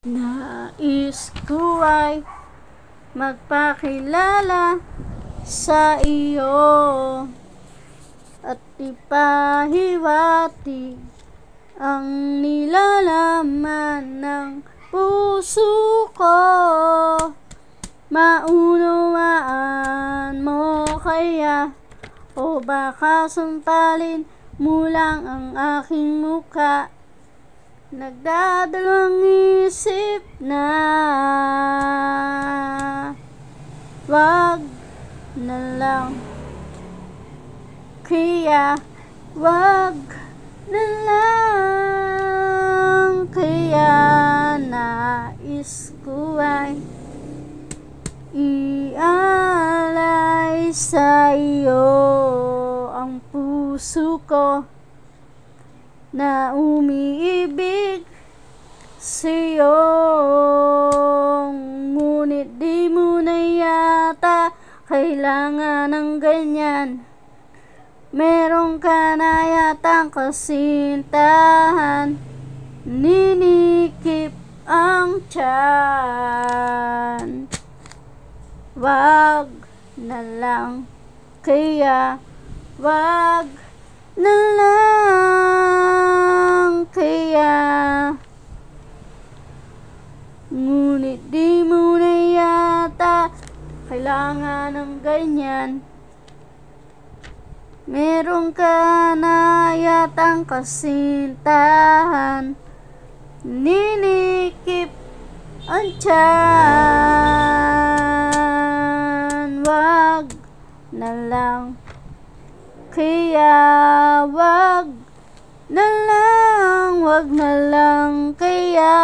Nais ko ay magpakilala sa iyo at ipahiwatig ang nilalaman ng puso ko. Maunawaan mo kaya o baka sampalin mo lang ang aking mukha. Nagdadalawang isip na wag na lang, kaya wag na lang, kaya nais ko ay ialay sa iyo ang puso ko na umiibig sa'yo. Ngunit di mo na yata kailangan ng ganyan. Meron ka na yatang kasintahan, ninikip ang tiyan. Wag na lang, kaya wag na lang, kaya ngunit di mo na yata kailangan ng ganyan. Meron ka na yatang kasintahan, ninikip ang tiyan. Wag na lang, kaya wag na lang, wag na lang, kaya